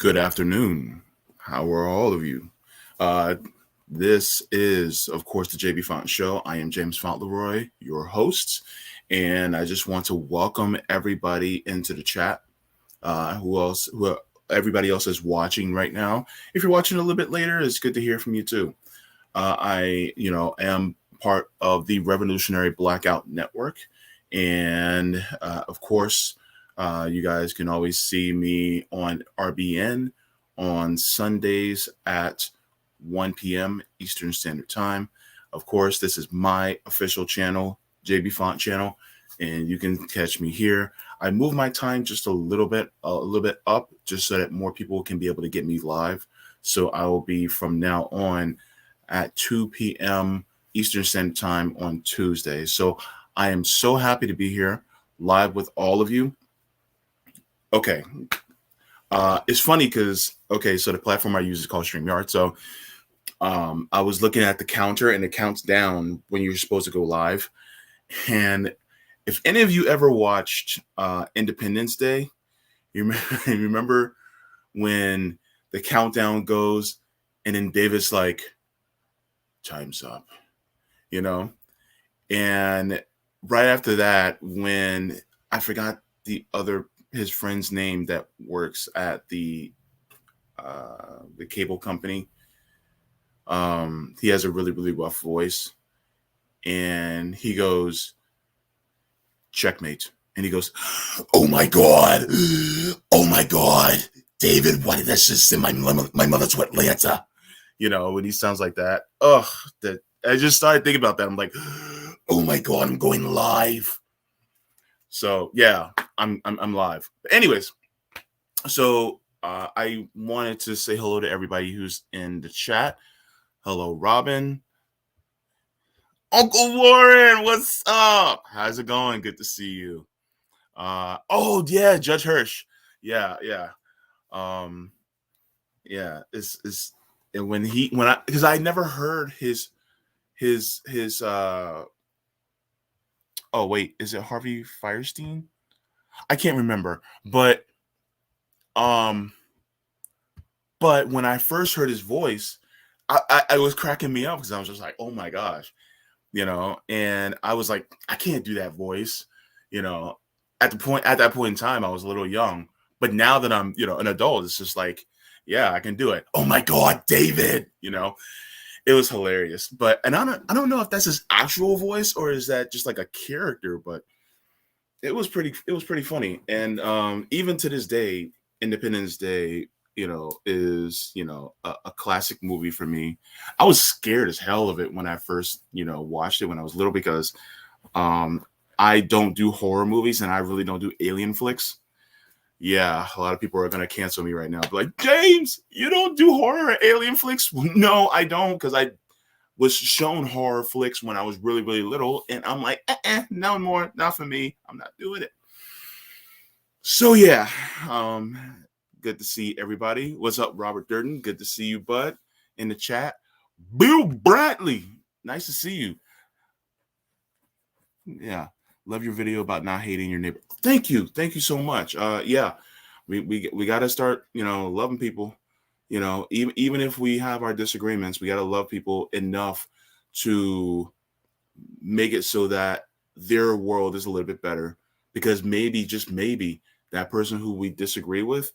Good afternoon. How are all of you? Uh, this is, of course, the Jaybefaunt Show. I am James Fauntleroy, your host, and I just want to welcome everybody into the chat. Everybody else is watching right now. If you're watching a little bit later, it's good to hear from you too. Am part of the Revolutionary Blackout Network, and of course. You guys can always see me on RBN on Sundays at 1 p.m. Eastern Standard Time. Of course, this is my official channel, Jaybefaunt channel, and you can catch me here. I move my time just a little bit up, just so that more people can be able to get me live. So I will be from now on at 2 p.m. Eastern Standard Time on Tuesday. So I am so happy to be here live with all of you. Okay. It's funny because, so the platform I use is called StreamYard. So I was looking at the counter and it counts down when you're supposed to go live. And if any of you ever watched Independence Day, you remember when the countdown goes and then David's like, time's up, And right after that, when I forgot his friend's name that works at the cable company. He has a really, really rough voice. And he goes, checkmate. And he goes, oh my God. Oh my God. David, why did that just in my mother's wet Atlanta? When he sounds like that. I just started thinking about that. I'm like, oh my God, I'm going live. So yeah, I'm live. But anyways, so I wanted to say hello to everybody who's in the chat. Hello, Robin. Uncle Warren, what's up? How's it going? Good to see you. Oh yeah, Judge Hirsch. Yeah. It's and because I never heard his oh wait, is it Harvey Fierstein? I can't remember, but when I first heard his voice, I was cracking me up because I was just like, oh my gosh, and I was like, I can't do that voice, at that point in time, I was a little young, but now that I'm, an adult, it's just like, yeah, I can do it. Oh my God, David, it was hilarious. And I don't know if that's his actual voice or is that just like a character, but it was pretty funny. And even to this day, Independence Day, is a classic movie for me. I was scared as hell of it when I first watched it when I was little because I don't do horror movies and I really don't do alien flicks. Yeah, a lot of people are gonna cancel me right now. Like, James, you don't do horror or alien flicks? No, I don't, because I was shown horror flicks when I was really, really little, and I'm like, no more, not for me. I'm not doing it. So yeah, good to see everybody. What's up, Robert Durden? Good to see you, bud, in the chat. Bill Bradley, nice to see you. Yeah, love your video about not hating your neighbor. Thank you so much. Yeah, we got to start, loving people. Even if we have our disagreements, we got to love people enough to make it so that their world is a little bit better. Because maybe, just maybe, that person who we disagree with,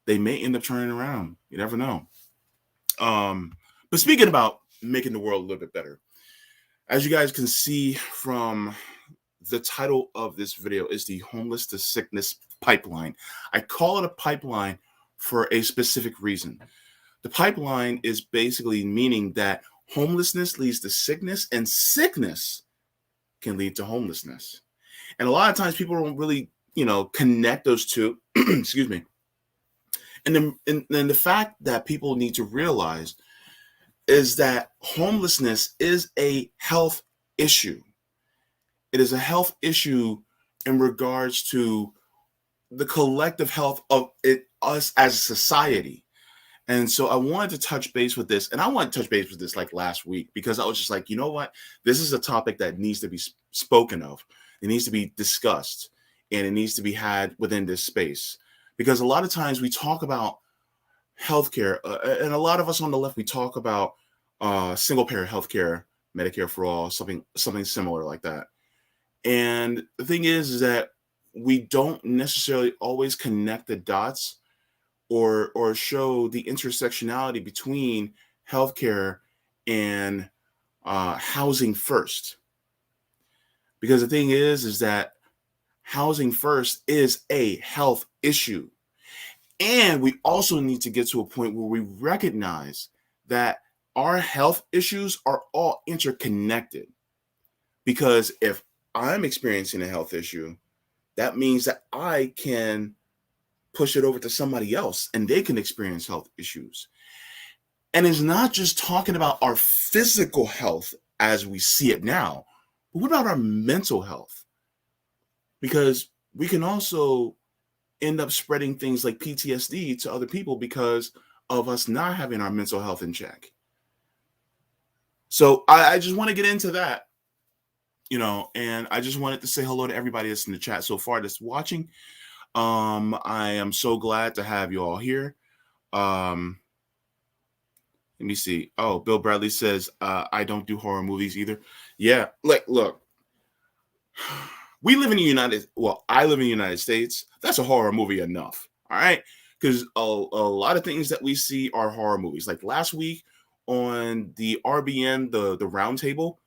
they may end up turning around. You never know. But speaking about making the world a little bit better, as you guys can see from the title of this video is the Homeless to Sickness Pipeline. I call it a pipeline for a specific reason. The pipeline is basically meaning that homelessness leads to sickness and sickness can lead to homelessness. And a lot of times people don't really, connect those two. Excuse me. And then the fact that people need to realize is that homelessness is a health issue. It is a health issue in regards to the collective health of us as a society. And so I wanted to touch base with this, and I want to touch base with this like last week because I was just like, you know what? This is a topic that needs to be spoken of. It needs to be discussed, and it needs to be had within this space. Because a lot of times we talk about healthcare, and a lot of us on the left, we talk about single payer healthcare, Medicare for all, something similar like that. And the thing is that we don't necessarily always connect the dots or show the intersectionality between healthcare and housing first. Because the thing is that housing first is a health issue. And we also need to get to a point where we recognize that our health issues are all interconnected. Because if I'm experiencing a health issue, that means that I can push it over to somebody else and they can experience health issues. And it's not just talking about our physical health as we see it now, but what about our mental health? Because we can also end up spreading things like PTSD to other people because of us not having our mental health in check. So I just want to get into that, and I just wanted to say hello to everybody that's in the chat so far that's watching. I am so glad to have you all here. Let me see. Oh, Bill Bradley says, I don't do horror movies either. Yeah, look, I live in the United States. That's a horror movie enough. All right. Because a lot of things that we see are horror movies. Like last week on the RBN, the round table,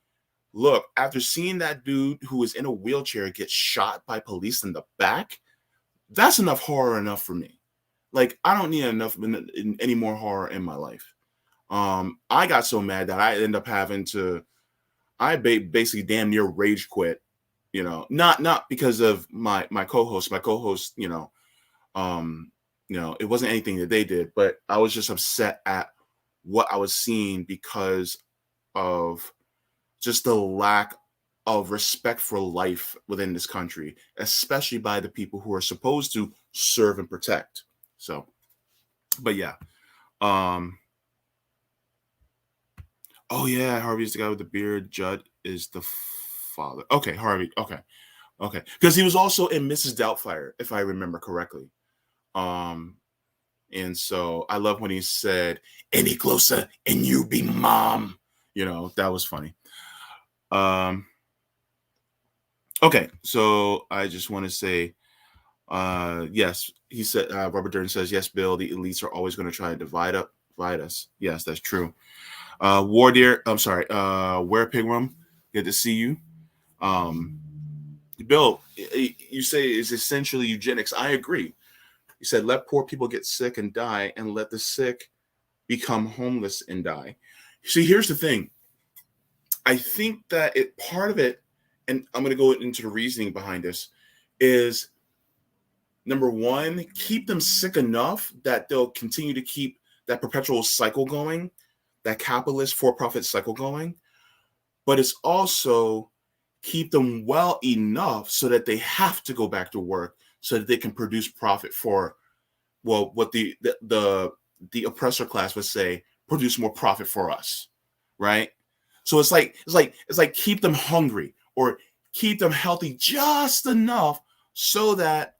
look, after seeing that dude who was in a wheelchair get shot by police in the back, that's enough horror enough for me. Like, I don't need any more horror in my life. I got so mad that I ended up having to, basically damn near rage quit, not because of my co-host. My co-host, it wasn't anything that they did, but I was just upset at what I was seeing because of just the lack of respect for life within this country, especially by the people who are supposed to serve and protect. So, but yeah. Oh yeah, Harvey's the guy with the beard. Judd is the father. Okay, Harvey. Okay. Because he was also in Mrs. Doubtfire, if I remember correctly. And so I love when he said, "Any closer, and you be mom." That was funny. Okay, so I just want to say, yes, he said. Robert Dern says, "Yes, Bill. The elites are always going to try to divide us." Yes, that's true. War Deer, I'm sorry, Where Pigrum, good to see you. Bill, you say it's essentially eugenics. I agree. You said, let poor people get sick and die, and let the sick become homeless and die. See, here's the thing. I think that part of it, and I'm going to go into the reasoning behind this, is number one, keep them sick enough that they'll continue to keep that perpetual cycle going, that capitalist for-profit cycle going, but it's also keep them well enough so that they have to go back to work so that they can produce profit for, what the oppressor class would say, produce more profit for us, right? So it's like keep them hungry or keep them healthy just enough so that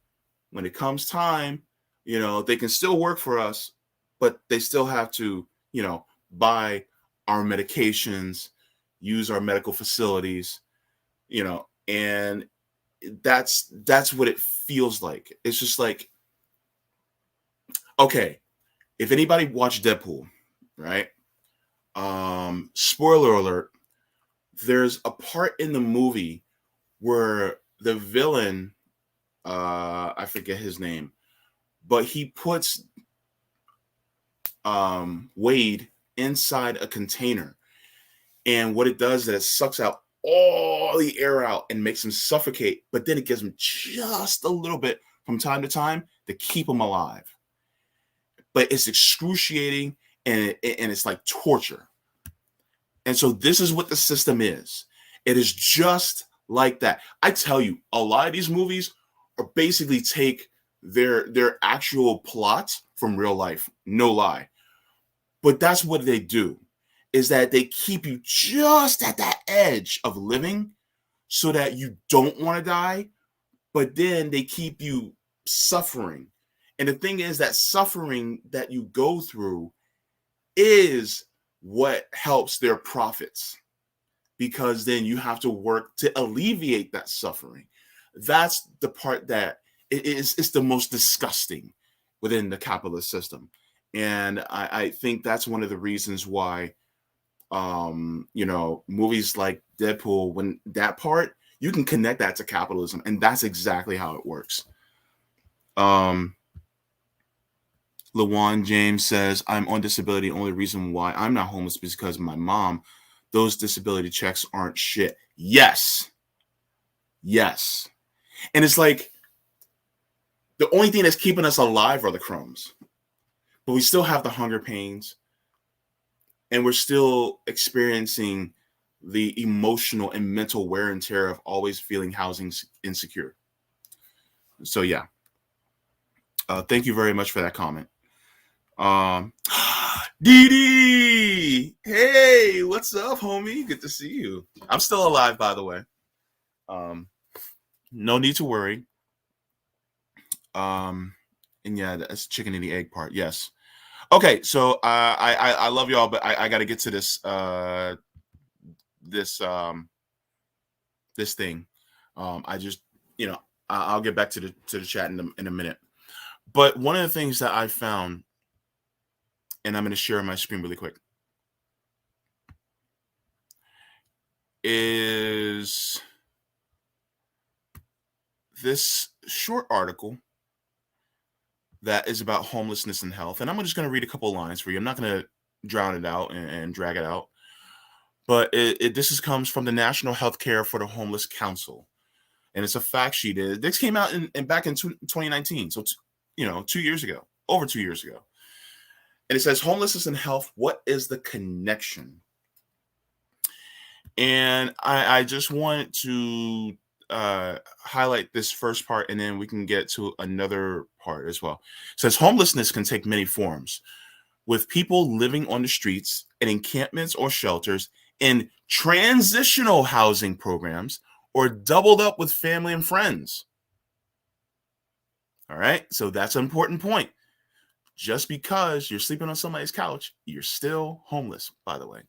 when it comes time, they can still work for us, but they still have to, buy our medications, use our medical facilities, and that's what it feels like. It's just like, okay, if anybody watched Deadpool, right? Spoiler alert, there's a part in the movie where the villain, I forget his name, but he puts Wade inside a container, and what it does is that it sucks out all the air out and makes him suffocate, but then it gives him just a little bit from time to time to keep him alive. But it's excruciating, and it's like torture. And so this is what the system is. It is just like that. I tell you, a lot of these movies are basically take their actual plots from real life, no lie. But that's what they do, is that they keep you just at that edge of living so that you don't want to die, but then they keep you suffering. And the thing is that suffering that you go through is what helps their profits, because then you have to work to alleviate that suffering. That's the part that it's the most disgusting within the capitalist system. And I think that's one of the reasons why movies like Deadpool, when that part, you can connect that to capitalism, and that's exactly how it works. LaJuan James says, I'm on disability. Only reason why I'm not homeless is because of my mom. Those disability checks aren't shit. Yes. Yes. And it's like the only thing that's keeping us alive are the crumbs. But we still have the hunger pains. And we're still experiencing the emotional and mental wear and tear of always feeling housing insecure. So, yeah. Thank you very much for that comment. Dee Dee! Hey, what's up, homie? Good to see you. I'm still alive, by the way. No need to worry. And yeah, that's chicken and the egg part. Yes. Okay, so I love y'all, but I got to get to this this thing. I just I'll get back to the chat in a minute. But one of the things that I found, and I'm going to share my screen really quick, is this short article that is about homelessness and health. And I'm just going to read a couple of lines for you. I'm not going to drown it out and drag it out. But this comes from the National Healthcare for the Homeless Council. And it's a fact sheet. This came out back in 2019. So, 2 years ago, over 2 years ago. And it says, homelessness and health, what is the connection? And I just want to highlight this first part, and then we can get to another part as well. It says, homelessness can take many forms, with people living on the streets, in encampments or shelters, in transitional housing programs, or doubled up with family and friends. All right, so that's an important point. Just because you're sleeping on somebody's couch, you're still homeless, by the way.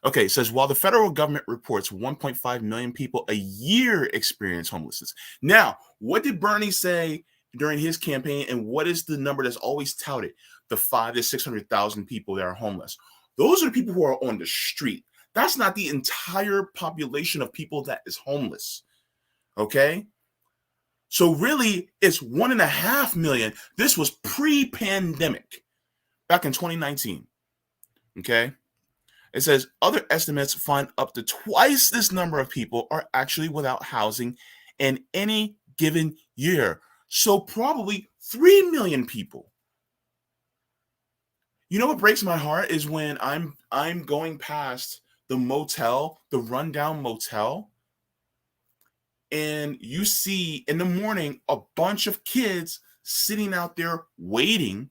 Okay, it says, while the federal government reports 1.5 million people a year experience homelessness. Now, what did Bernie say during his campaign, and what is the number that's always touted? The 500,000 to 600,000 people that are homeless. Those are the people who are on the street. That's not the entire population of people that is homeless. Okay? So really, it's 1.5 million. This was pre-pandemic, back in 2019. Okay? It says, other estimates find up to twice this number of people are actually without housing in any given year. So probably 3 million people. You know what breaks my heart is when I'm going past the motel, the rundown motel, and you see in the morning a bunch of kids sitting out there waiting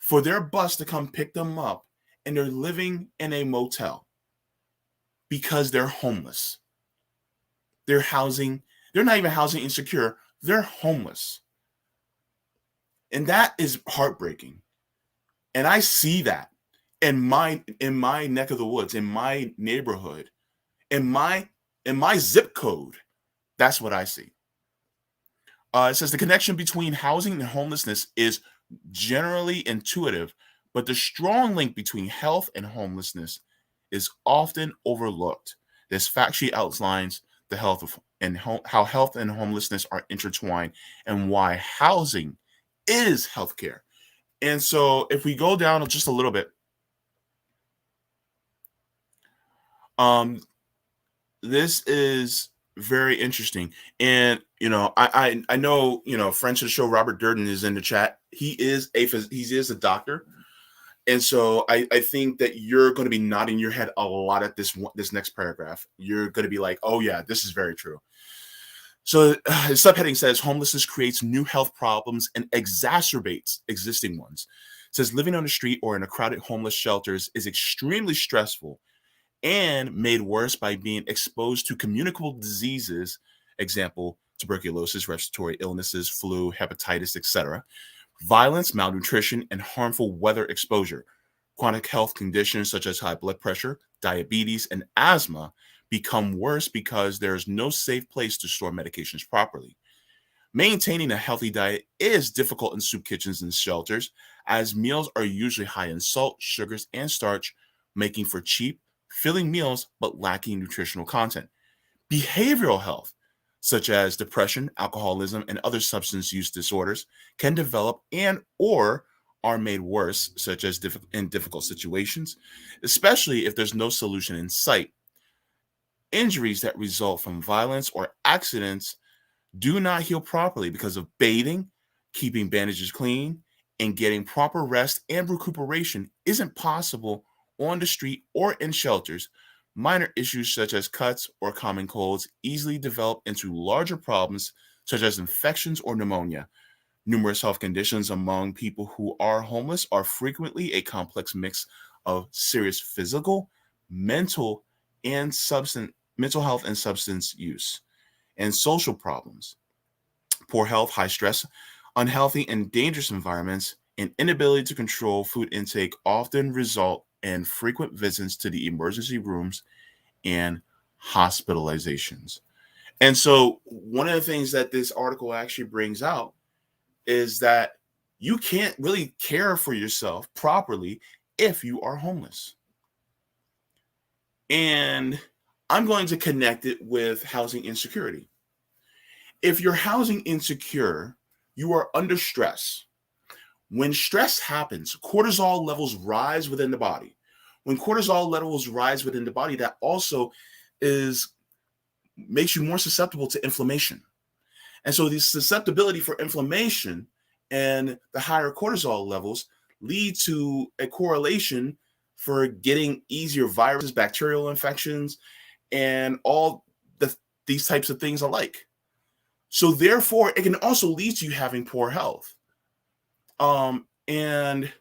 for their bus to come pick them up, and they're living in a motel because they're homeless. They're not even housing insecure, they're homeless. And that is heartbreaking. And I see that in my neck of the woods, in my neighborhood, in my zip code. That's what I see. It says the connection between housing and homelessness is generally intuitive, but the strong link between health and homelessness is often overlooked. This fact sheet outlines the health of and how health and homelessness are intertwined, and why housing is healthcare. And so if we go down just a little bit, this is very interesting. And I know friend to the show, Robert Durden, is in the chat. He is a doctor, and so I think that you're going to be nodding your head a lot at this next paragraph. You're going to be like, oh yeah, this is very true. So the subheading says, homelessness creates new health problems and exacerbates existing ones. It says living on the street or in a crowded homeless shelters is extremely stressful and made worse by being exposed to communicable diseases, example, tuberculosis, respiratory illnesses, flu, hepatitis, etc., Violence, malnutrition, and harmful weather exposure. Chronic health conditions such as high blood pressure, diabetes, and asthma become worse because there is no safe place to store medications properly. Maintaining a healthy diet is difficult in soup kitchens and shelters, as meals are usually high in salt, sugars, and starch, making for cheap, filling meals but lacking nutritional content. Behavioral health, such as depression, alcoholism, and other substance use disorders, can develop and or are made worse, such as in difficult situations, especially if there's no solution in sight. Injuries that result from violence or accidents do not heal properly because of bathing, keeping bandages clean, and getting proper rest and recuperation isn't possible on the street or in shelters. Minor issues such as cuts or common colds easily develop into larger problems such as infections or pneumonia. Numerous health conditions among people who are homeless are frequently a complex mix of serious physical, mental, and substance mental health and substance use and social problems. Poor health, high stress, unhealthy and dangerous environments, and inability to control food intake often result in frequent visits to the emergency rooms and hospitalizations. And so, one of the things that this article actually brings out is that you can't really care for yourself properly if you are homeless. And I'm going to connect it with housing insecurity. If you're housing insecure, you are under stress. When stress happens, cortisol levels rise within the body. When cortisol levels rise within the body, that also is makes you more susceptible to inflammation. And so the susceptibility for inflammation and the higher cortisol levels lead to a correlation for getting easier viruses, bacterial infections, and all these types of things alike. So therefore, it can also lead to you having poor health. And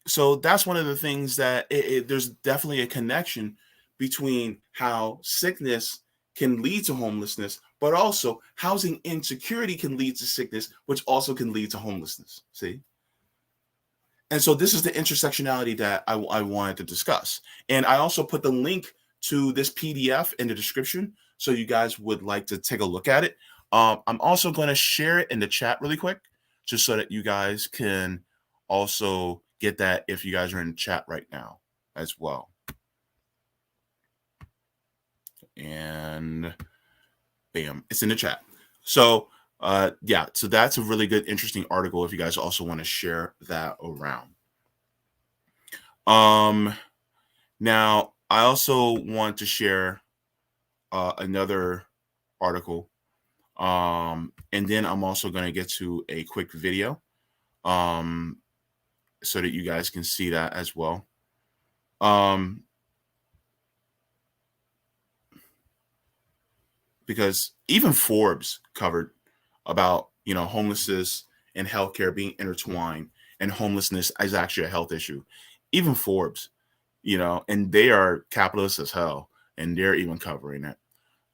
so that's one of the things that there's definitely a connection between how sickness can lead to homelessness, but also housing insecurity can lead to sickness, which also can lead to homelessness. See? And so this is the intersectionality that I wanted to discuss. And I also put the link to this PDF in the description so you guys would like to take a look at it. I'm also going to share it in the chat really quick, just so that you guys can also get that if you guys are in the chat right now as well. And bam, it's in the chat. So yeah, so that's a really good, interesting article if you guys also want to share that around. Now, I also want to share another article. And then I'm also going to get to a quick video so that you guys can see that as well. Because even Forbes covered about, homelessness and healthcare being intertwined, and homelessness is actually a health issue. Even Forbes, and they are capitalist as hell, and they're even covering it.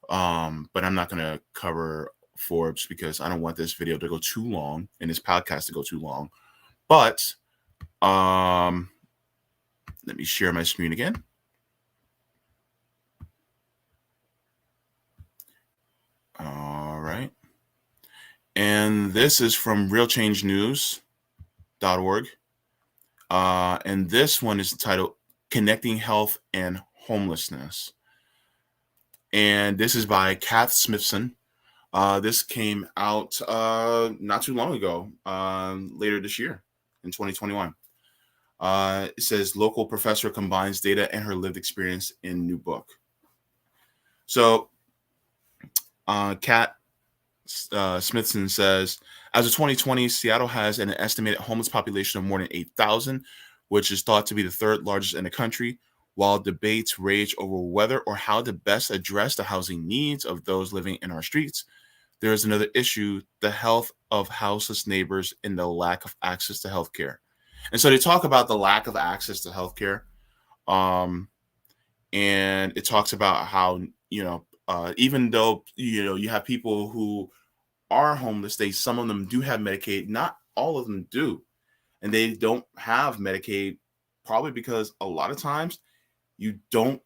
But I'm not going to cover Forbes because I don't want this video to go too long and this podcast to go too long. But let me share my screen again. All right. And this is from realchangenews.org. And this one is entitled Connecting Health and Homelessness. And this is by Kath Smithson. This came out not too long ago, later this year in 2021. It says local professor combines data and her lived experience in new book. So Kat Smithson says, as of 2020, Seattle has an estimated homeless population of more than 8,000, which is thought to be the third largest in the country. While debates rage over whether or how to best address the housing needs of those living in our streets, there is another issue: the health of houseless neighbors and the lack of access to healthcare. And so they talk about the lack of access to healthcare. And it talks about how, even though, you have people who are homeless, some of them do have Medicaid. Not all of them do. And they don't have Medicaid, probably because a lot of times you don't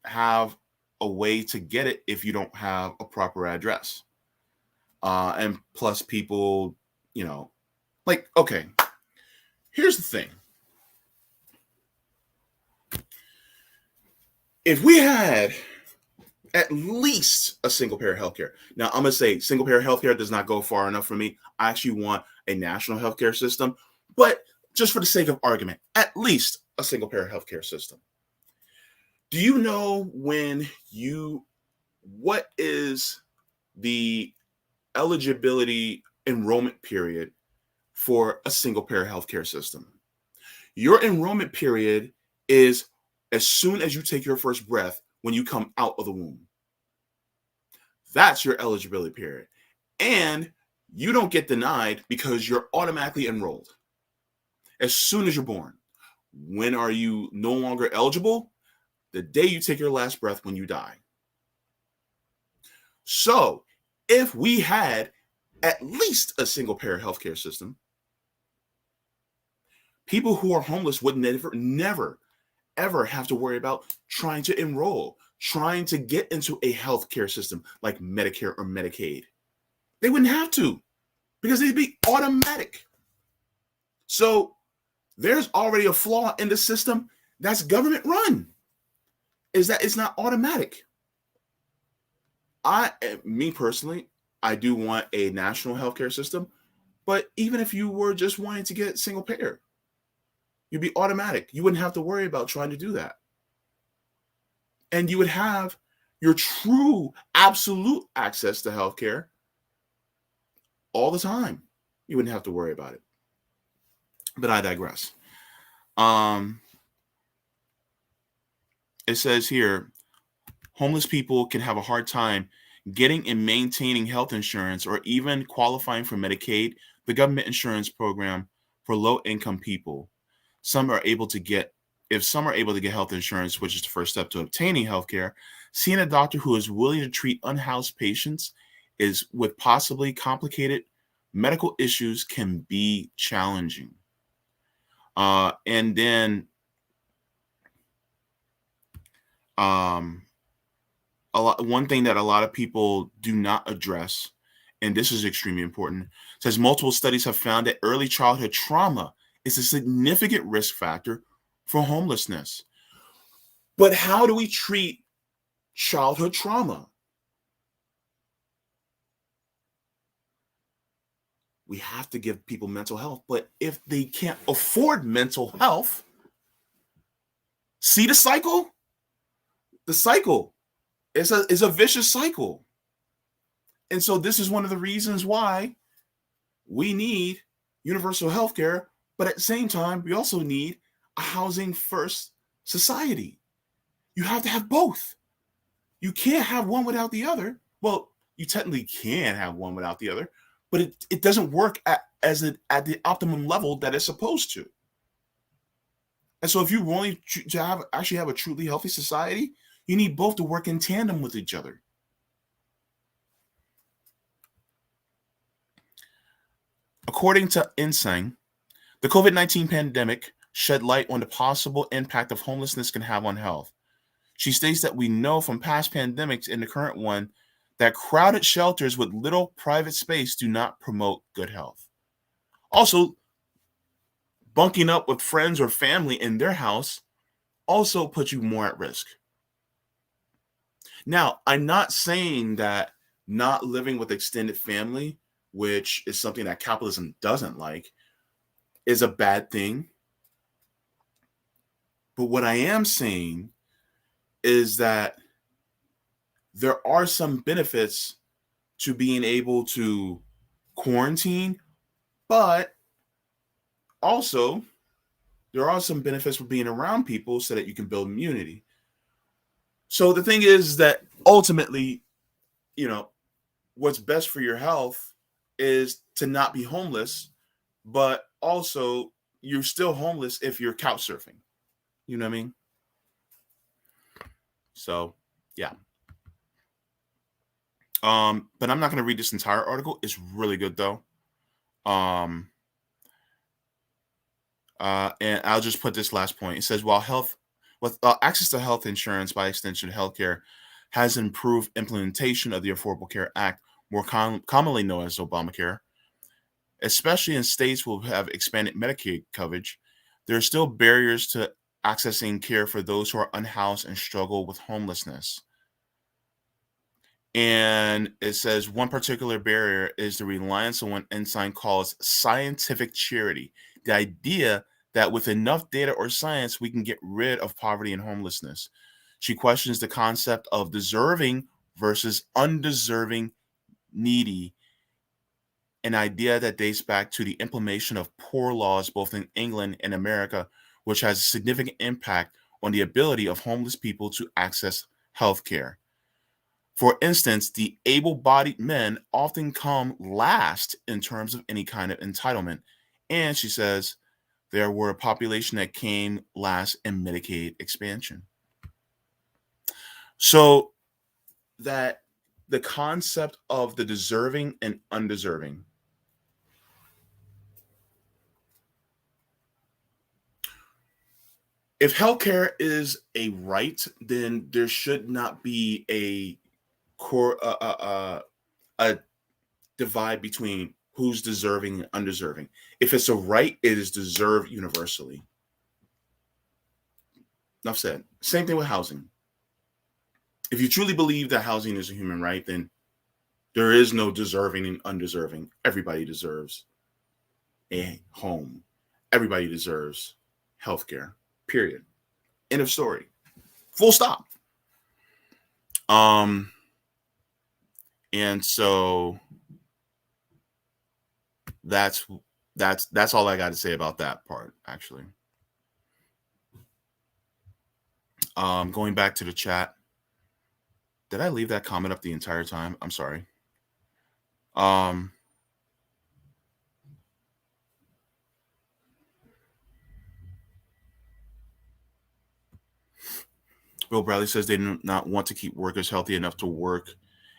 have a way to get it if you don't have a proper address. And plus, people, like, okay, here's the thing. If we had at least a single payer healthcare. Now, I'm going to say single payer healthcare does not go far enough for me. I actually want a national healthcare system, but just for the sake of argument, at least a single payer healthcare system. Do you know what is the eligibility enrollment period for a single payer healthcare system? Your enrollment period is as soon as you take your first breath when you come out of the womb. That's your eligibility period. And you don't get denied because you're automatically enrolled as soon as you're born. When are you no longer eligible? The day you take your last breath when you die. So if we had at least a single payer healthcare system, people who are homeless would never, ever have to worry about trying to enroll, trying to get into a healthcare system like Medicare or Medicaid. They wouldn't have to because they'd be automatic. So there's already a flaw in the system that's government run, is that it's not automatic. Me personally, I do want a national healthcare system, but even if you were just wanting to get single payer, you'd be automatic. You wouldn't have to worry about trying to do that. And you would have your true, absolute access to healthcare all the time. You wouldn't have to worry about it. But I digress. It says here, homeless people can have a hard time getting and maintaining health insurance or even qualifying for Medicaid, the government insurance program for low-income people. If some are able to get health insurance, which is the first step to obtaining health care, seeing a doctor who is willing to treat unhoused patients is with possibly complicated medical issues can be challenging. And then one thing that a lot of people do not address, and this is extremely important, says multiple studies have found that early childhood trauma is a significant risk factor for homelessness. But how do we treat childhood trauma? We have to give people mental health, but if they can't afford mental health, see the cycle? The cycle is a vicious cycle. And so this is one of the reasons why we need universal health care, but at the same time, we also need a housing first society. You have to have both. You can't have one without the other. Well, you technically can have one without the other, but it doesn't work at the optimum level that it's supposed to. And so if you want to actually have a truly healthy society, you need both to work in tandem with each other. According to Insang, the COVID-19 pandemic shed light on the possible impact of homelessness can have on health. She states that we know from past pandemics and the current one that crowded shelters with little private space do not promote good health. Also, bunking up with friends or family in their house also puts you more at risk. Now, I'm not saying that not living with extended family, which is something that capitalism doesn't like, is a bad thing. But what I am saying is that there are some benefits to being able to quarantine, but also there are some benefits for being around people so that you can build immunity. So the thing is that ultimately, what's best for your health is to not be homeless, but also you're still homeless if you're couch surfing. You know what I mean? So, yeah. But I'm not going to read this entire article. It's really good though. Um, and I'll just put this last point. It says, while access to health insurance, by extension, healthcare, has improved implementation of the Affordable Care Act, more commonly known as Obamacare, especially in states who have expanded Medicaid coverage, there are still barriers to accessing care for those who are unhoused and struggle with homelessness. And it says one particular barrier is the reliance on what Ensign calls scientific charity, the idea that with enough data or science, we can get rid of poverty and homelessness. She questions the concept of deserving versus undeserving needy, an idea that dates back to the implementation of poor laws both in England and America, which has a significant impact on the ability of homeless people to access health care. For instance, the able bodied men often come last in terms of any kind of entitlement. And she says there were a population that came last in Medicaid expansion. So that the concept of the deserving and undeserving. If healthcare is a right, then there should not be a core a divide between who's deserving and undeserving. If it's a right, it is deserved universally. Enough said. Same thing with housing. If you truly believe that housing is a human right, then there is no deserving and undeserving. Everybody deserves a home. Everybody deserves healthcare. Period. End of story. Full stop. Um, and so that's that's all I got to say about that part, actually. Going back to the chat. Did I leave that comment up the entire time? I'm sorry. Um, Bill Bradley says they do not want to keep workers healthy enough to work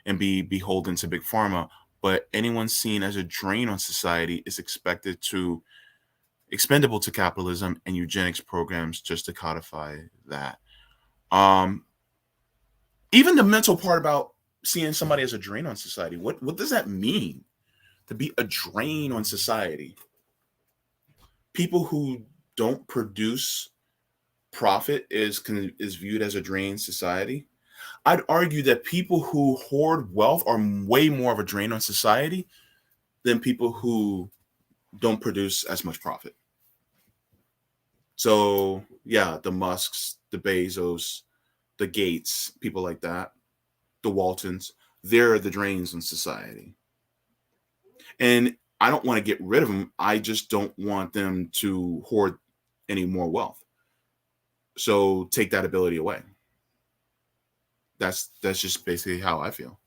and be beholden to big pharma, but anyone seen as a drain on society is expendable to capitalism and eugenics programs, just to codify that. Um, Even the mental part about seeing somebody as a drain on society, what does that mean, to be a drain on society? People who don't produce profit is viewed as a drain society. I'd argue that people who hoard wealth are way more of a drain on society than people who don't produce as much profit. So yeah, the Musks, the Bezos, the Gates, people like that, the Waltons, they're the drains in society. And I don't want to get rid of them. I just don't want them to hoard any more wealth. So take that ability away. That's just basically how I feel.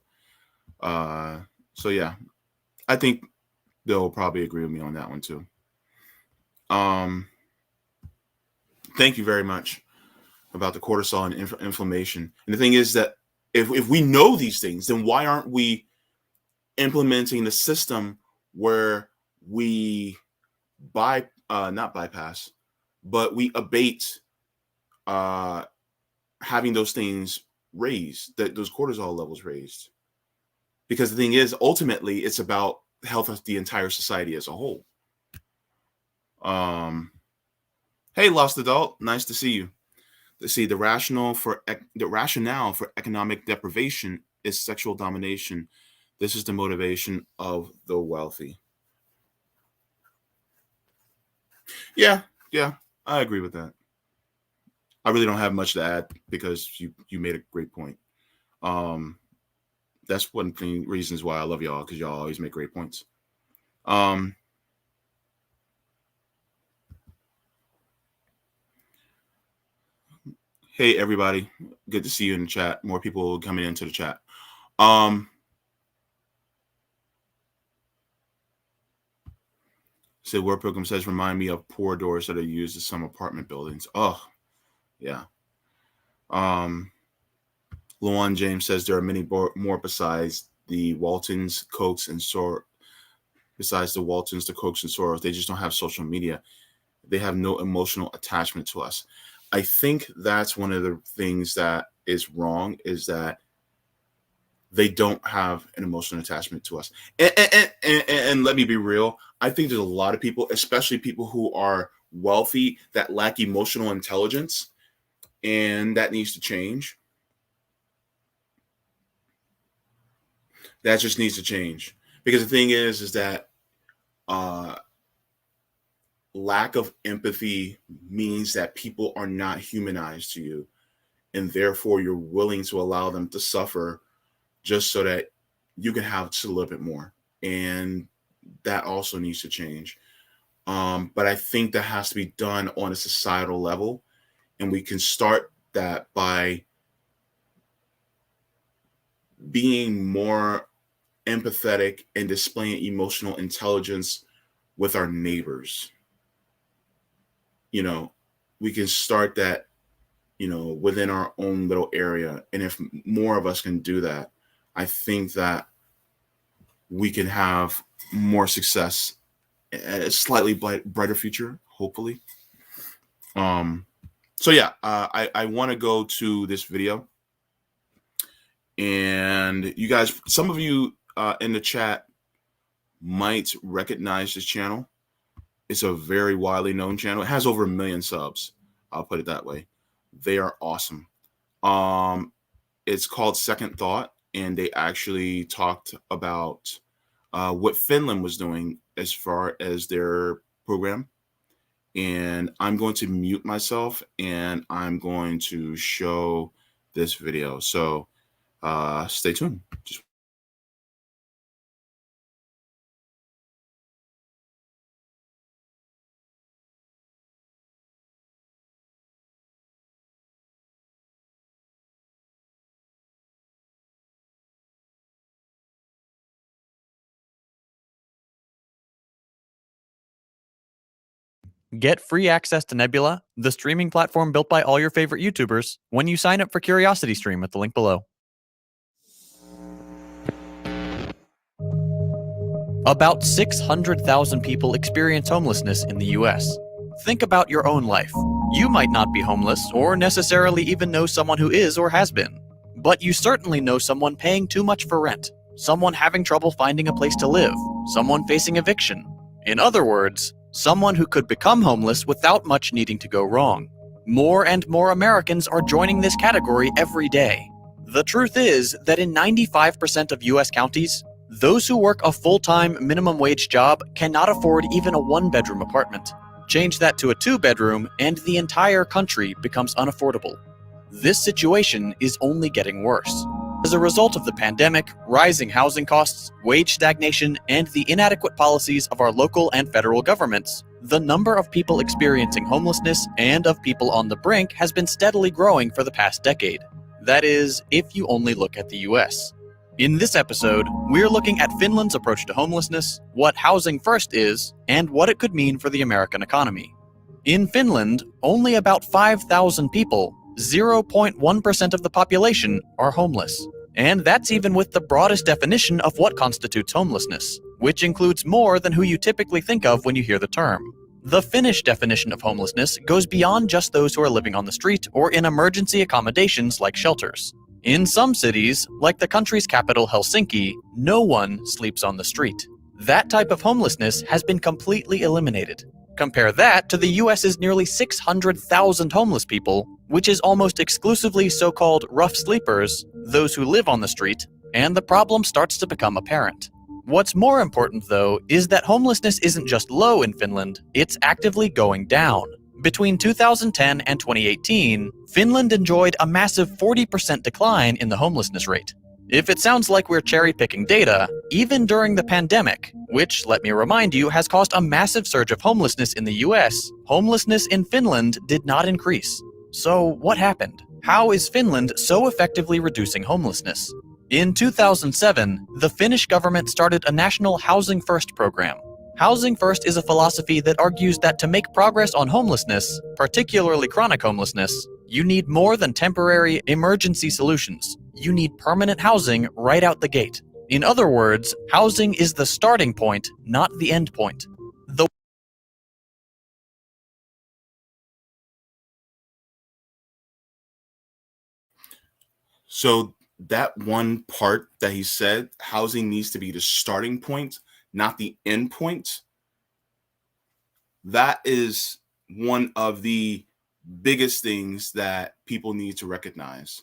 So yeah, I think they'll probably agree with me on that one too. Um, Thank you very much about the cortisol and inflammation. And the thing is that if we know these things, then why aren't we implementing the system where we not bypass, but we abate having those things raised, that those cortisol levels raised? Because the thing is, ultimately, it's about the health of the entire society as a whole. Hey, lost adult, nice to see you. Let's see. The rationale for economic deprivation is sexual domination. This is the motivation of the wealthy. Yeah, yeah, I agree with that. I really don't have much to add because you made a great point. Um, that's one thing reasons why I love y'all, because y'all always make great points. Hey everybody, good to see you in the chat. More people coming into the chat. So Word Program says, remind me of poor doors that are used in some apartment buildings. Oh, yeah. Luan James says there are many more besides the Waltons, Cokes, and besides the Waltons, the Cooks, and Soros. They just don't have social media. They have no emotional attachment to us. I think that's one of the things that is wrong, is that they don't have an emotional attachment to us. And let me be real. I think there's a lot of people, especially people who are wealthy, that lack emotional intelligence, and that needs to change. That just needs to change. Because the thing is that lack of empathy means that people are not humanized to you, and therefore you're willing to allow them to suffer just so that you can have just a little bit more. And that also needs to change. But I think that has to be done on a societal level, and we can start that by being more empathetic and displaying emotional intelligence with our neighbors. You know, we can start that, you know, within our own little area. And if more of us can do that, I think that we can have more success, a slightly brighter future, hopefully. So yeah, I want to go to this video, and you guys, some of you in the chat might recognize this channel. It's a very widely known channel. It has over 1 million subs. I'll put it that way. They are awesome. It's called Second Thought, and they actually talked about what Finland was doing as far as their program. And I'm going to mute myself, and I'm going to show this video. So stay tuned. Get free access to Nebula, the streaming platform built by all your favorite YouTubers, when you sign up for CuriosityStream at the link below. About 600,000 people experience homelessness in the US. Think about your own life. You might not be homeless or necessarily even know someone who is or has been. But you certainly know someone paying too much for rent, someone having trouble finding a place to live, someone facing eviction. In other words, someone who could become homeless without much needing to go wrong. More and more Americans are joining this category every day. The truth is that in 95% of US counties, those who work a full-time minimum wage job cannot afford even a one-bedroom apartment. Change that to a two-bedroom and the entire country becomes unaffordable. This situation is only getting worse. As a result of the pandemic, rising housing costs, wage stagnation, and the inadequate policies of our local and federal governments, the number of people experiencing homelessness and of people on the brink has been steadily growing for the past decade. That is, if you only look at the US. In this episode, we're looking at Finland's approach to homelessness, what Housing First is, and what it could mean for the American economy. In Finland, only about 5,000 people, 0.1% of the population, are homeless. And that's even with the broadest definition of what constitutes homelessness, which includes more than who you typically think of when you hear the term. The Finnish definition of homelessness goes beyond just those who are living on the street or in emergency accommodations like shelters. In some cities, like the country's capital Helsinki, no one sleeps on the street. That type of homelessness has been completely eliminated. Compare that to the US's nearly 600,000 homeless people, which is almost exclusively so-called rough sleepers, those who live on the street, and the problem starts to become apparent. What's more important, though, is that homelessness isn't just low in Finland, it's actively going down. Between 2010 and 2018, Finland enjoyed a massive 40% decline in the homelessness rate. If it sounds like we're cherry-picking data, even during the pandemic, which, let me remind you, has caused a massive surge of homelessness in the US, homelessness in Finland did not increase. So what happened? How is Finland so effectively reducing homelessness? In 2007, the Finnish government started a national Housing First program. Housing First is a philosophy that argues that to make progress on homelessness, particularly chronic homelessness, you need more than temporary emergency solutions. You need permanent housing right out the gate. In other words, housing is the starting point, not the end point. The So that one part that he said, housing needs to be the starting point, not the end point. That is one of the biggest things that people need to recognize.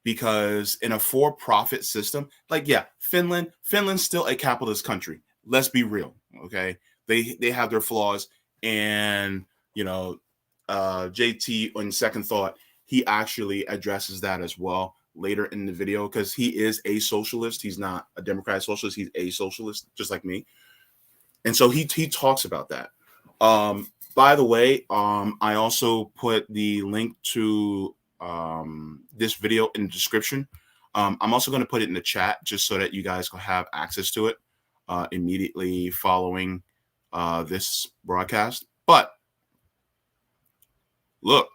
Because in a for-profit system, like yeah, Finland's still a capitalist country. Let's be real, okay? They have their flaws, and you know, JT on second thought, he actually addresses that as well later in the video because he is a socialist. He's not a democratic socialist. He's a socialist, just like me, and so he talks about that. By the way, I also put the link to this video in the description. I'm also going to put it in the chat just so that you guys can have access to it immediately following this broadcast. But look,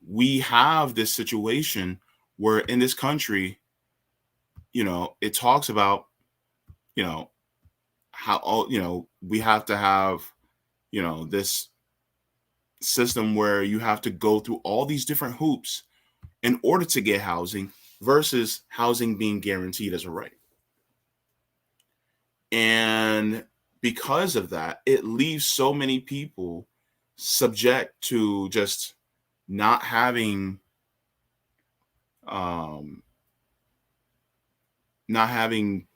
we have this situation where in this country, it talks about, how all, we have to have, this system where you have to go through all these different hoops in order to get housing versus housing being guaranteed as a right. And because of that, it leaves so many people subject to just not having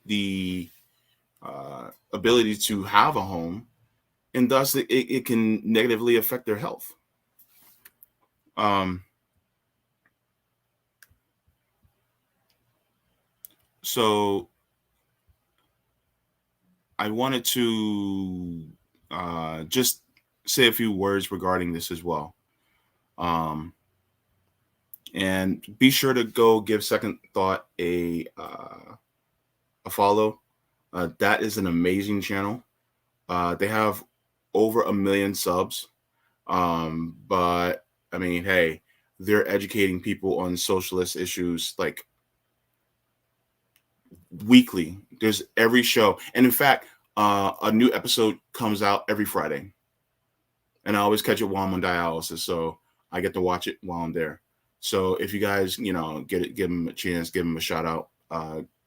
the ability to have a home, and thus it can negatively affect their health. So I wanted to just say a few words regarding this as well. And be sure to go give Second Thought a follow. That is an amazing channel. They have over 1 million subs. But I mean, hey, they're educating people on socialist issues like weekly. There's every show. And in fact, a new episode comes out every Friday. And I always catch it while I'm on dialysis. So I get to watch it while I'm there. So if you guys, give them a chance, give them a shout out,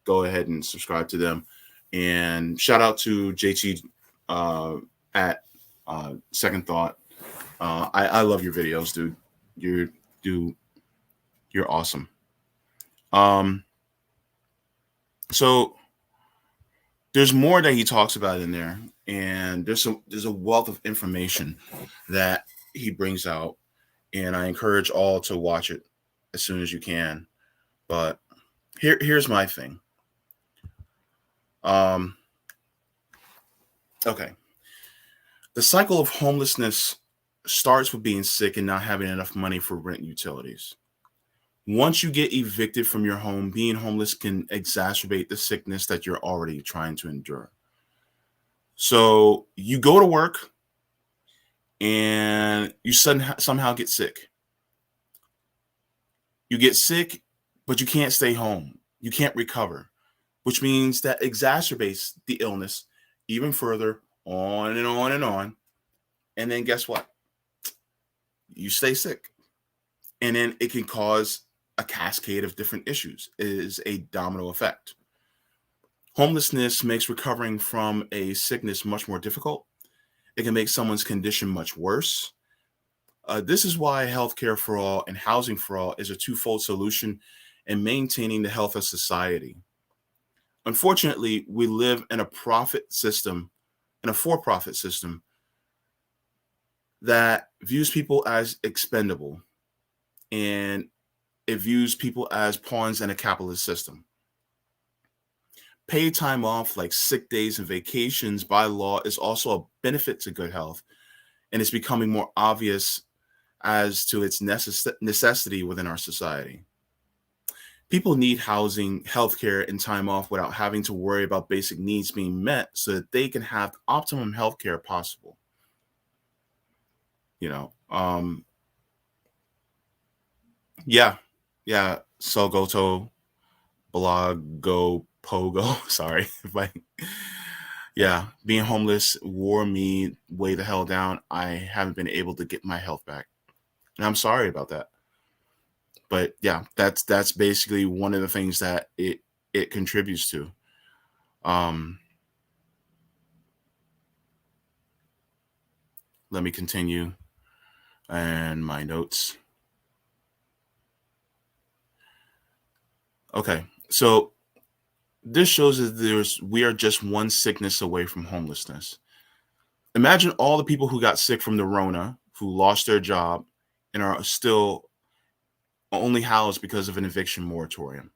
go ahead and subscribe to them. And shout out to JT at Second Thought. I love your videos, dude. You're awesome. So there's more that he talks about in there, and there's a wealth of information that he brings out, and I encourage all to watch it as soon as you can. But here's my thing. Okay. The cycle of homelessness starts with being sick and not having enough money for rent utilities. Once you get evicted from your home, being homeless can exacerbate the sickness that you're already trying to endure. So you go to work and you somehow get sick. You get sick, but you can't stay home. You can't recover, which means that exacerbates the illness even further, on and on and on. And then guess what? You stay sick. And then it can cause a cascade of different issues. It is a domino effect. Homelessness makes recovering from a sickness much more difficult. It can make someone's condition much worse. This is why healthcare for all and housing for all is a twofold solution in maintaining the health of society. Unfortunately, we live in a for-profit system that views people as expendable, and it views people as pawns in a capitalist system. Paid time off like sick days and vacations by law is also a benefit to good health, and it's becoming more obvious as to its necessity within our society. People need housing, healthcare, and time off without having to worry about basic needs being met so that they can have optimum healthcare possible. Yeah, Sogoto. blog go pogo. Sorry if I, yeah, being homeless wore me way the hell down. I haven't been able to get my health back, and I'm sorry about that. But yeah, that's basically one of the things that it contributes to. Um, Let me continue and my notes. Okay, so this shows that we are just one sickness away from homelessness. Imagine all the people who got sick from the Rona, who lost their job, and are still only housed because of an eviction moratorium.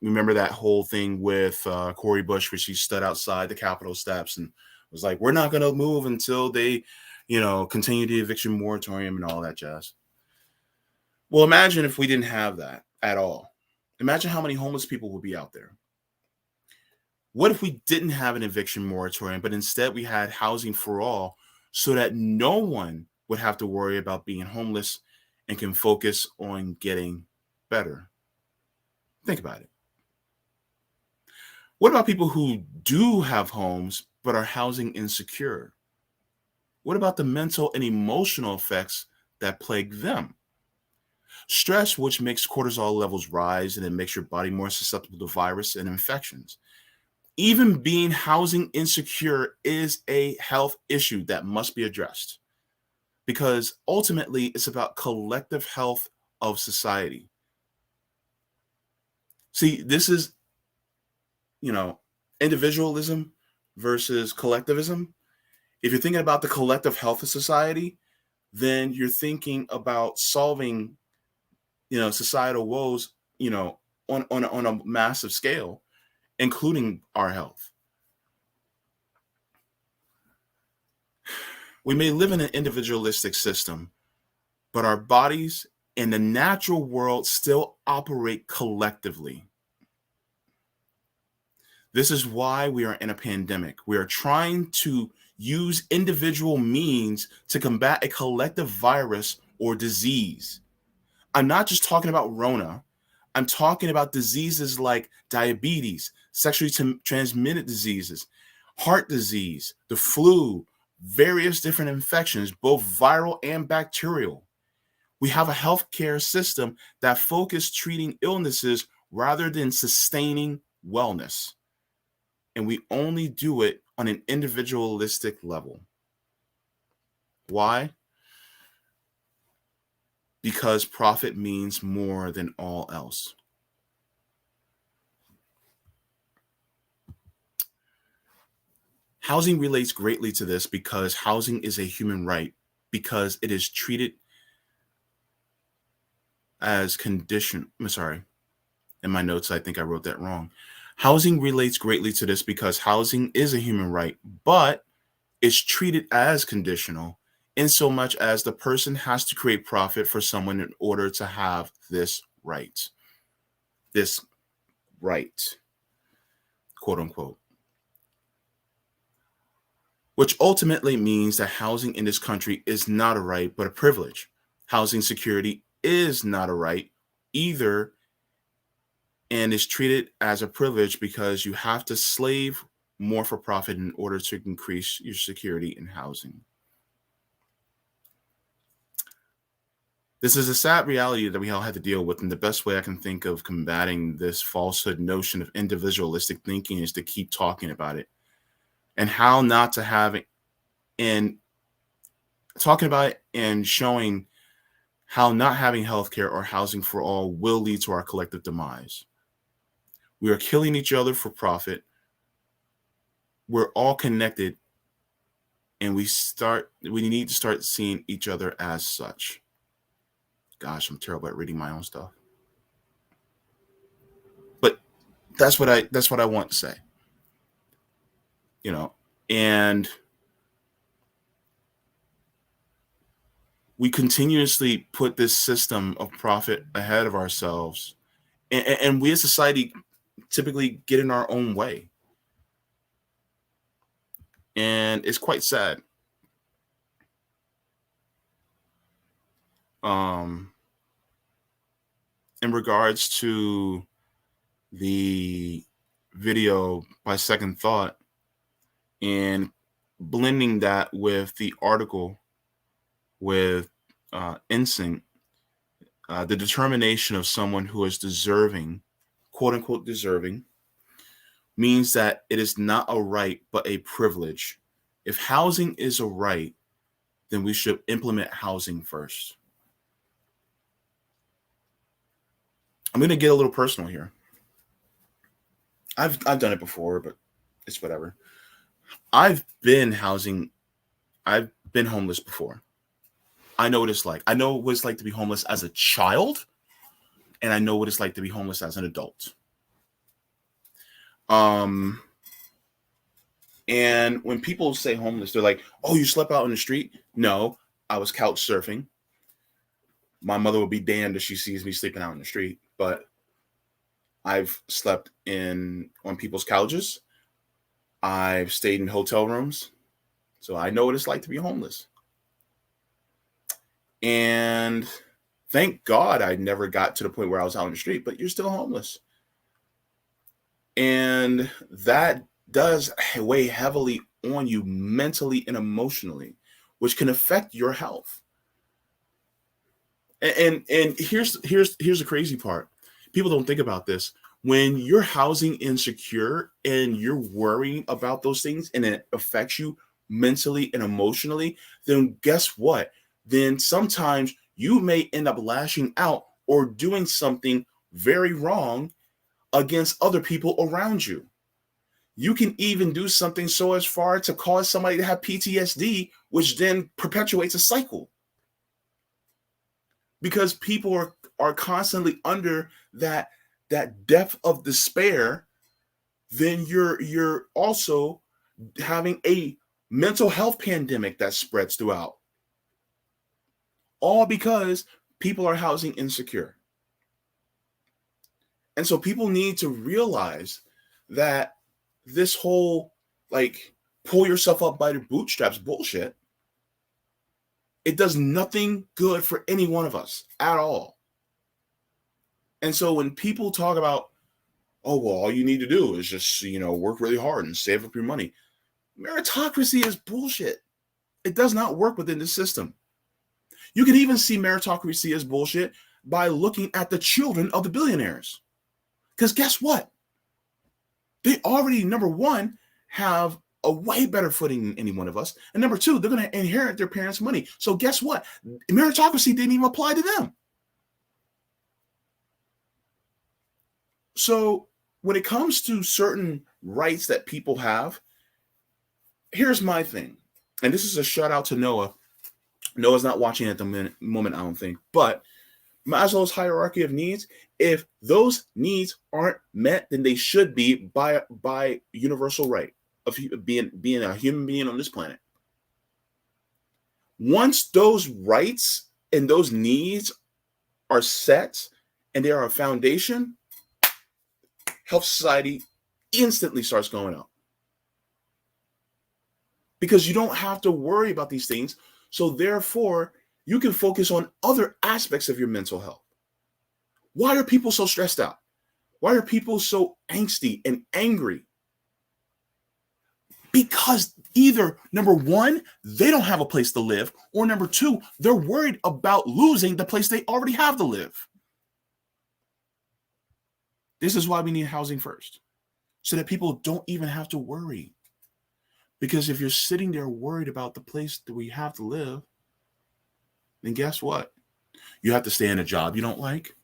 Remember that whole thing with Cori Bush, where she stood outside the Capitol steps and was like, "We're not going to move until they, continue the eviction moratorium and all that jazz." Well, imagine if we didn't have that at all. Imagine how many homeless people would be out there. What if we didn't have an eviction moratorium, but instead we had housing for all so that no one would have to worry about being homeless and can focus on getting better? Think about it. What about people who do have homes but are housing insecure? What about the mental and emotional effects that plague them? Stress, which makes cortisol levels rise and it makes your body more susceptible to virus and infections. Even being housing insecure is a health issue that must be addressed because ultimately it's about collective health of society. See, this is, you know, individualism versus collectivism. If you're thinking about the collective health of society, then you're thinking about solving, societal woes, on a massive scale, including our health. We may live in an individualistic system, but our bodies and the natural world still operate collectively. This is why we are in a pandemic. We are trying to use individual means to combat a collective virus or disease. I'm not just talking about Rona. I'm talking about diseases like diabetes, sexually transmitted diseases, heart disease, the flu, various different infections, both viral and bacterial. We have a healthcare system that focuses treating illnesses rather than sustaining wellness. And we only do it on an individualistic level. Why? Because profit means more than all else. Housing relates greatly to this because housing is a human right, because it is treated as condition. I'm sorry, in my notes, I think I wrote that wrong. Housing relates greatly to this because housing is a human right, but it's treated as conditional in so much as the person has to create profit for someone in order to have this right. This right, quote unquote. Which ultimately means that housing in this country is not a right, but a privilege. Housing security is not a right either, and is treated as a privilege because you have to slave more for profit in order to increase your security in housing. This is a sad reality that we all have to deal with, and the best way I can think of combating this falsehood notion of individualistic thinking is to keep talking about it and how not to have it, and talking about it and showing how not having healthcare or housing for all will lead to our collective demise. We are killing each other for profit. We're all connected, and we need to start seeing each other as such. Gosh, I'm terrible at reading my own stuff. But that's what I want to say. You know, and we continuously put this system of profit ahead of ourselves, and we as society typically get in our own way, and it's quite sad. um in regards to the video by second thought and blending that with the article with instinct, the determination of someone who is deserving, quote unquote deserving, means that it is not a right but a privilege. If housing is a right, then we should implement housing first. I'm going to get a little personal here. I've done it before, but it's whatever. I've been homeless before. I know what it's like. I know what it's like to be homeless as a child, and I know what it's like to be homeless as an adult. And when people say homeless, they're like, "Oh, you slept out in the street?" No, I was couch surfing. My mother will be damned if she sees me sleeping out in the street, but I've slept on people's couches. I've stayed in hotel rooms. So I know what it's like to be homeless. And thank God I never got to the point where I was out on the street, but you're still homeless. And that does weigh heavily on you mentally and emotionally, which can affect your health. And here's the crazy part. People don't think about this. When you're housing insecure and you're worrying about those things and it affects you mentally and emotionally, then guess what? Then sometimes you may end up lashing out or doing something very wrong against other people around you. You can even do something so as far to cause somebody to have PTSD, which then perpetuates a cycle. Because people are constantly under that depth of despair, then you're also having a mental health pandemic that spreads throughout. All because people are housing insecure. And so people need to realize that this whole pull yourself up by the bootstraps bullshit, it does nothing good for any one of us at all. And so when people talk about, oh, well, all you need to do is just, work really hard and save up your money. Meritocracy is bullshit. It does not work within the system. You can even see meritocracy as bullshit by looking at the children of the billionaires. Because guess what? They already, number one, have a way better footing than any one of us. And number two, they're going to inherit their parents' money. So guess what? Meritocracy didn't even apply to them. So when it comes to certain rights that people have, here's my thing. And this is a shout out to Noah. Noah's not watching at the moment, I don't think. But Maslow's hierarchy of needs, if those needs aren't met, then they should be by universal right of being a human being on this planet. Once those rights and those needs are set and they are a foundation, health society instantly starts going up. Because you don't have to worry about these things. So therefore, you can focus on other aspects of your mental health. Why are people so stressed out? Why are people so angsty and angry? Because either, number one, they don't have a place to live, or number two, they're worried about losing the place they already have to live. This is why we need housing first, so that people don't even have to worry. Because if you're sitting there worried about the place that we have to live, then guess what? You have to stay in a job you don't like.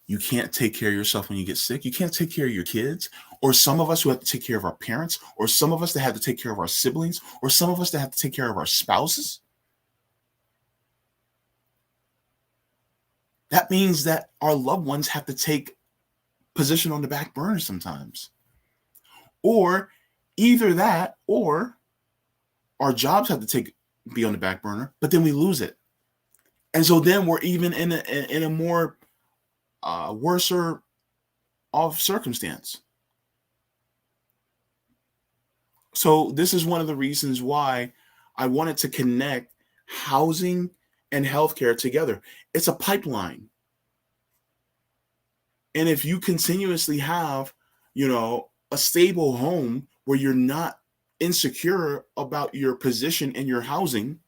You can't take care of yourself when you get sick. You can't take care of your kids. Or some of us who have to take care of our parents, or some of us that have to take care of our siblings, or some of us that have to take care of our spouses. That means that our loved ones have to take position on the back burner sometimes. Or either that, or our jobs have to be on the back burner, but then we lose it. And so then we're even in a more worser of circumstance. So this is one of the reasons why I wanted to connect housing and healthcare together. It's a pipeline. And if you continuously have, a stable home where you're not insecure about your position in your housing,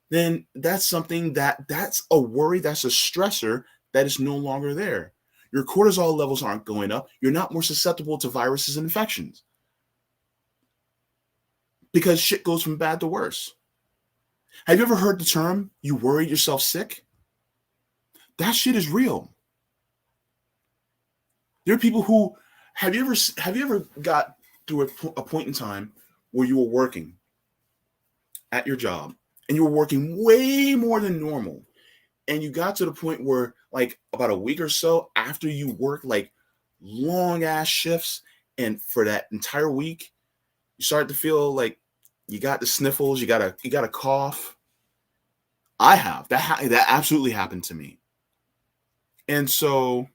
then that's something that's a worry, that's a stressor that is no longer there. Your cortisol levels aren't going up. You're not more susceptible to viruses and infections because shit goes from bad to worse. Have you ever heard the term, you worried yourself sick? That shit is real. There are people who have you ever got through a point in time where you were working at your job and you were working way more than normal, and you got to the point where, like, about a week or so after you work like long ass shifts, and for that entire week you start to feel like you got the sniffles, you got a cough. I have that absolutely happened to me. And so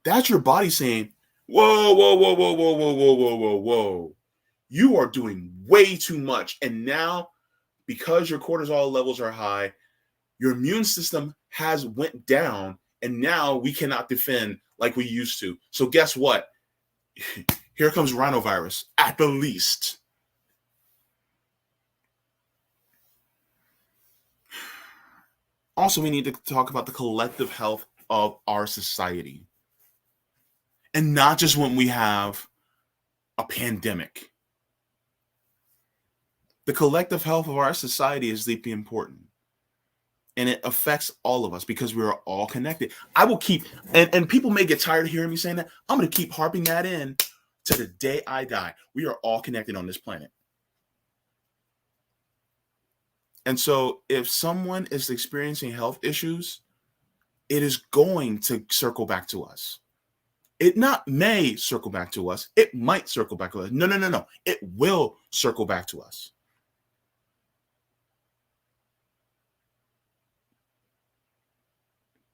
that's your body saying, whoa, whoa, whoa, whoa, whoa, whoa, whoa, whoa, whoa, whoa. You are doing way too much. And now, because your cortisol levels are high, your immune system has went down, and now we cannot defend like we used to. So guess what? Here comes rhinovirus at the least. Also, we need to talk about the collective health of our society. And not just when we have a pandemic. The collective health of our society is deeply important. And it affects all of us because we are all connected. I will keep, and people may get tired of hearing me saying that. I'm going to keep harping that in to the day I die. We are all connected on this planet. And so if someone is experiencing health issues, it is going to circle back to us. It not may circle back to us. It might circle back to us. No, no, no, no. It will circle back to us.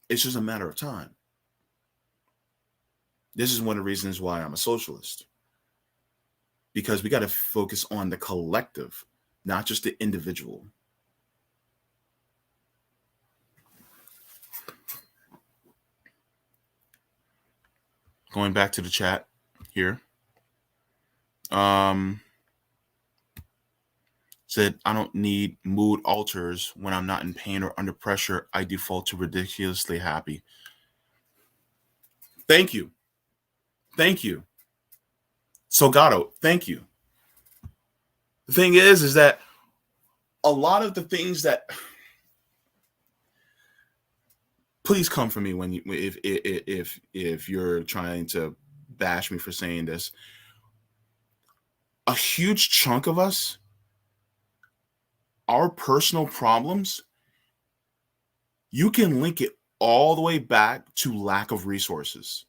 It's just a matter of time. This is one of the reasons why I'm a socialist. Because we got to focus on the collective, not just the individual. Going back to the chat here. Said, I don't need mood alters when I'm not in pain or under pressure. I default to ridiculously happy. Thank you. Thank you. Salgado, thank you. The thing is that a lot of the things that, please come for me when you, if you're trying to bash me for saying this. A huge chunk of us, our personal problems, you can link it all the way back to lack of resources.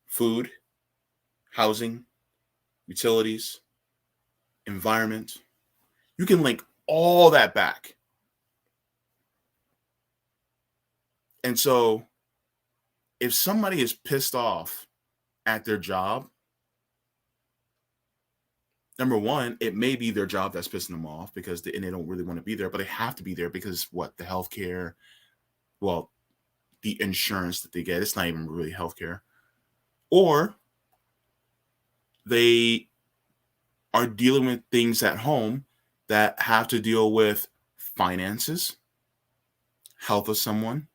Food, housing, utilities, environment. You can link all that back. And so if somebody is pissed off at their job, number one, it may be their job that's pissing them off because and they don't really want to be there, but they have to be there because what? The healthcare, well, the insurance that they get, it's not even really healthcare. Or they are dealing with things at home that have to deal with finances, health of someone.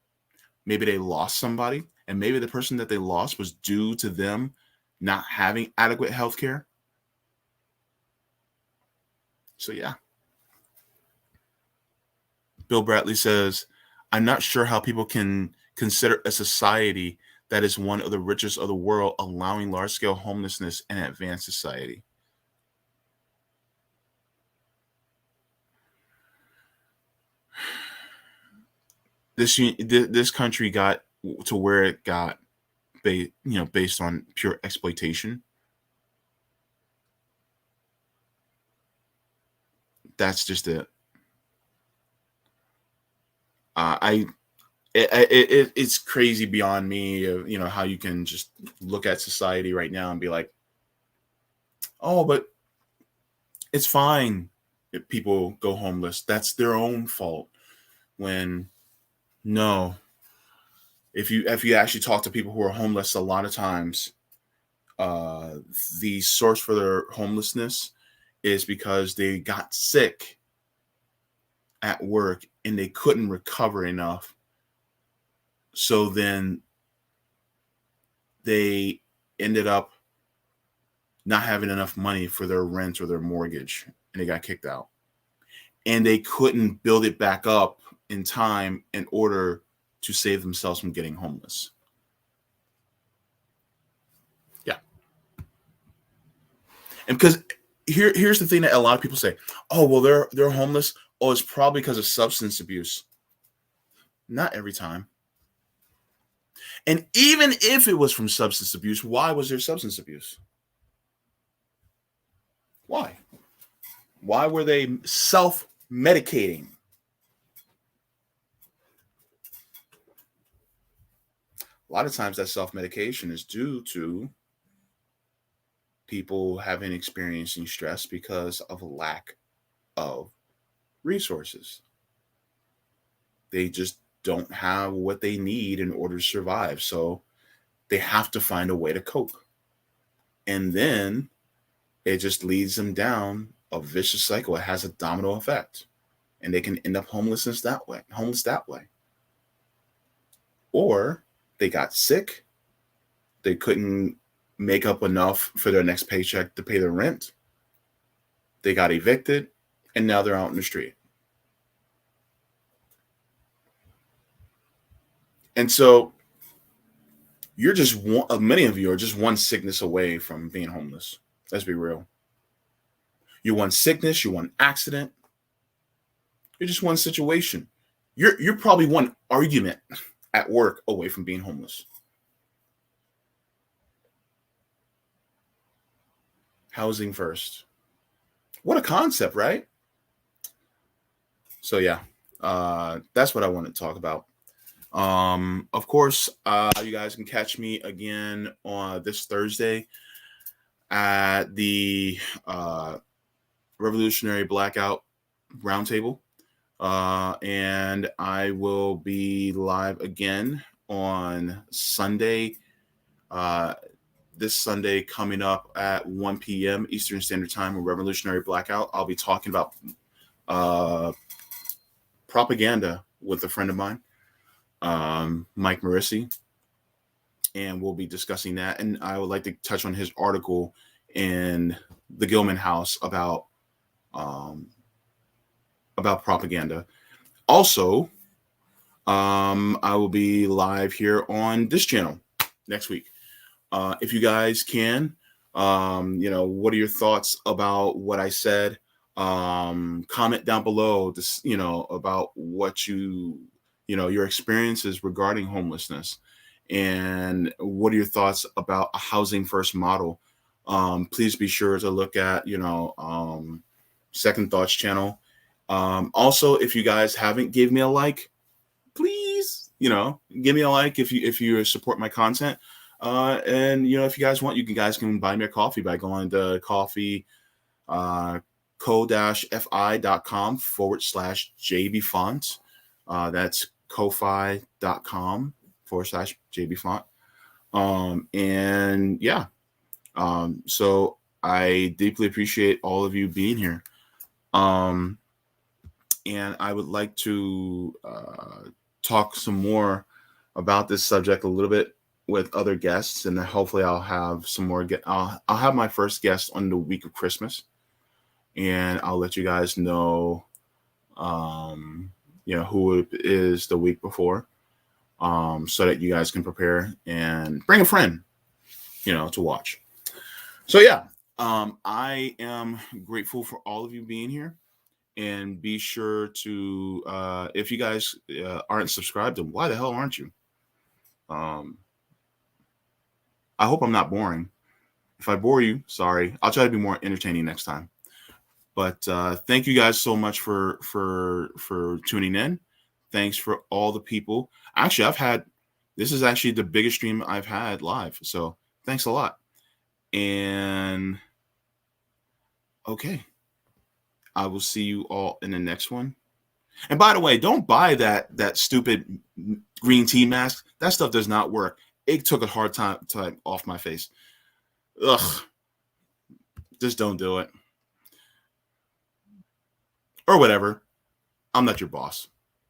Maybe they lost somebody, and maybe the person that they lost was due to them not having adequate health care. So, yeah. Bill Bradley says, I'm not sure how people can consider a society that is one of the richest of the world allowing large-scale homelessness in an advanced society. This country got to where it got, based on pure exploitation. That's just it. It's crazy beyond me, how you can just look at society right now and be like, oh, but it's fine if people go homeless. That's their own fault. When no, 90% of the population is homeless. If you actually talk to people who are homeless, a lot of times the source for their homelessness is because they got sick at work and they couldn't recover enough. So then they ended up not having enough money for their rent or their mortgage, and they got kicked out. And they couldn't build it back up in time in order to save themselves from getting homeless. Yeah. And because here's the thing that a lot of people say, oh, well, they're homeless. Oh, it's probably because of substance abuse. Not every time. And even if it was from substance abuse, why was there substance abuse? Why? Why were they self-medicating? A lot of times that self-medication is due to people having experiencing stress because of a lack of resources. They just don't have what they need in order to survive. So they have to find a way to cope. And then it just leads them down a vicious cycle. It has a domino effect. And they can end up homeless that way. Or they got sick. They couldn't make up enough for their next paycheck to pay their rent. They got evicted, and now they're out in the street. And so you're just many of you are just one sickness away from being homeless. Let's be real. You're one sickness, you're one accident, you're just one situation. You're probably one argument at work away from being homeless. Housing first. What a concept, right? So yeah, that's what I want to talk about. Of course, you guys can catch me again on this Thursday at the Revolutionary Blackout Roundtable. And I will be live again on Sunday. This Sunday coming up at 1 p.m. Eastern Standard Time with Revolutionary Blackout. I'll be talking about propaganda with a friend of mine, Mike Marissi, and we'll be discussing that. And I would like to touch on his article in the Gilman House about propaganda. Also, I will be live here on this channel next week. If you guys can, what are your thoughts about what I said? Comment down below, about what your experiences regarding homelessness, and what are your thoughts about a housing first model? Please be sure to look at, Second Thoughts channel. Also, if you guys haven't give me a like, please, give me a like if you support my content. And if you guys want, you guys can buy me a coffee by going to coffee ko-fi.com/Jaybefaunt. That's ko-fi.com/Jaybefaunt. And yeah, so I deeply appreciate all of you being here. And I would like to talk some more about this subject a little bit with other guests, and hopefully I'll have some more. I'll have my first guest on the week of Christmas, and I'll let you guys know, who it is the week before, so that you guys can prepare and bring a friend, to watch. So yeah, I am grateful for all of you being here. And be sure to, if you guys aren't subscribed, then why the hell aren't you? I hope I'm not boring. If I bore you, sorry. I'll try to be more entertaining next time. But thank you guys so much for tuning in. Thanks for all the people. Actually, this is actually the biggest stream I've had live. So thanks a lot. And okay. I will see you all in the next one. And by the way, don't buy that stupid green tea mask. That stuff does not work. It took a hard time off my face. Ugh. Just don't do it. Or whatever. I'm not your boss.